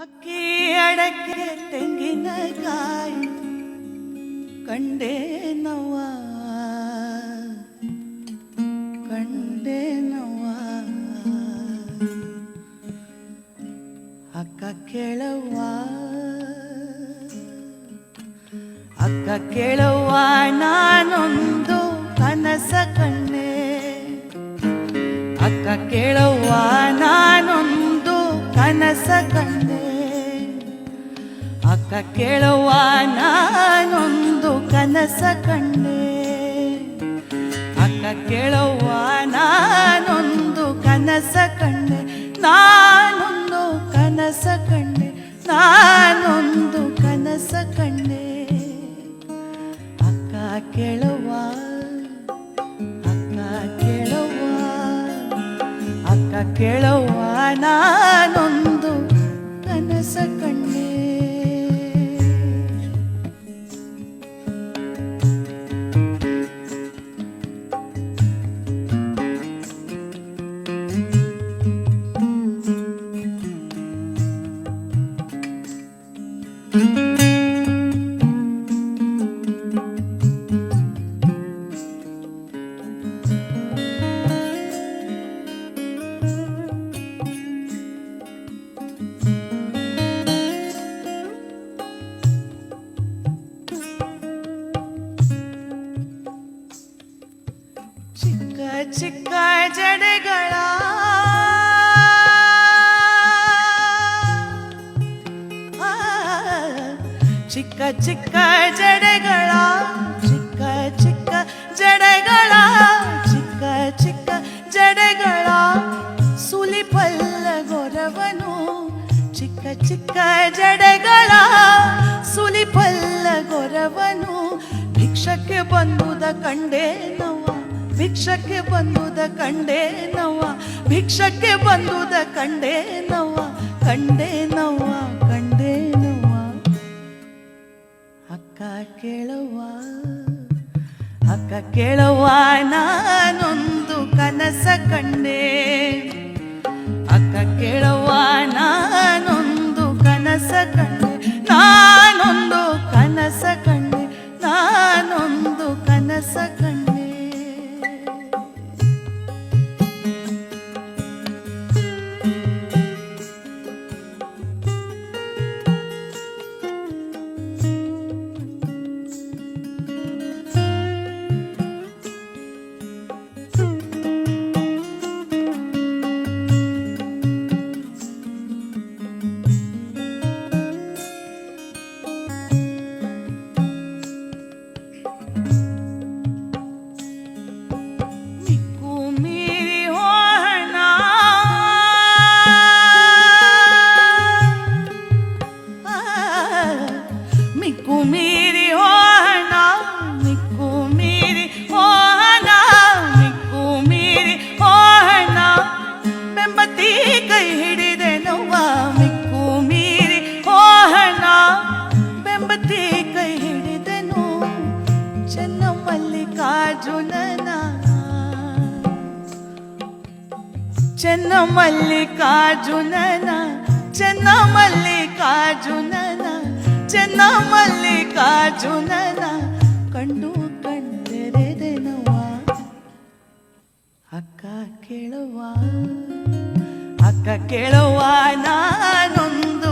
ಅಕ್ಕಿ ಅಡಕೆ ತೆಂಗಿನಕಾಯಿ ಕಂಡೇನವ್ವ ಕಂಡೇನವ್ವ ಅಕ್ಕ ಕೇಳವ್ವ ಅಕ್ಕ ಕೇಳವ್ವ ನಾನೊಂದು ಕನಸ ಕಂಡೆ ಅಕ್ಕ ಕೇಳವ್ವ ನಾನೊಂದು ಕನಸ ಕಂಡೆ ಅಕ್ಕ ಕೇಳವ್ವ ನಾನೊಂದು ಕನಸ ಕಂಡೆ ಅಕ್ಕ ಕೇಳವ್ವ ನಾನೊಂದು ಕನಸ ಕಂಡೆ ನಾನೊಂದು ಕನಸ ಕಂಡೆ ನಾನೊಂದು ಕನಸ ಕಂಡೆ ಅಕ್ಕ ಕೇಳವ್ವ ಅಕ್ಕ ಕೇಳವ್ವ ಅಕ್ಕ ಕೇಳವ್ವ ನಾನೊಂದು ಕನಸ ಕಂಡೆ ಚಿಕ್ಕ ಚಿಕ್ಕ ಜಡೆಗಳ ಚಿಕ್ಕ ಚಿಕ್ಕ ಜಡೆಗಳ ಚಿಕ್ಕ ಚಿಕ್ಕ ಜಡೆಗಳ ಚಿಕ್ಕ ಚಿಕ್ಕ ಜಡೆಗಳ ಸುಲಿಪಲ್ಲ ಗೊರವನು ಚಿಕ್ಕ ಚಿಕ್ಕ ಜಡೆಗಳ ಸುಲಿಪಲ್ಲ ಗೊರವನು ಭಿಕ್ಷಕ್ಕೆ ಬಂದುದ ಕಂಡೇನವ್ವ ಭಿಕ್ಷಕ್ಕೆ ಬಂದುದ ಕಂಡೇನವ್ವ ಭಿಕ್ಷಕ್ಕೆ ಬಂದುದ ಕಂಡೇನವ್ವ ಕಂಡೇನವ್ವ ಕಂಡೇನವ್ವ ಅಕ್ಕ ಕೇಳವ್ವ ಅಕ್ಕ ಕೇಳವ್ವ ನಾನೊಂದು ಕನಸ ಕಂಡೆ ಅಕ್ಕ ಕೇಳವ್ವ ನಾನೊಂದು ಕನಸ ಕಂಡೆ ನಾನೊಂದು ಕನಸ ಕಂಡೆ ನಾನೊಂದು ಕನಸ ಕಂಡೆ ಮಿಕ್ಕು ಮೀರಿ ಹೋಣ ಮಿಕ್ಕು ಮೀರಿ ಹೋಣ ಮಿಕ್ಕು ಮೀರಿ ಹೋಣ ಬೆಂಬತ್ತಿ ಕೈ ಹಿಡಿದೆನವ್ವ ಮಿಕ್ಕು ಮೀರಿ ಹೋಣ ಬೆಂಬತ್ತಿ ಕೈ ಹಿಡಿದೆನು ಚೆನ್ನಮಲ್ಲಿಕಾರ್ಜುನನ ಚೆನ್ನಮಲ್ಲಿಕಾರ್ಜುನನ ಚೆನ್ನಮಲ್ಲಿಕಾರ್ಜುನನ ಚೆನ್ನಮಲ್ಲಿಕಾರ್ಜುನನ ಕಂಡು ಕಂಡೆರೆದೆನವ್ವ ಅಕ್ಕ ಕೇಳವ್ವ ನಾನೊಂದು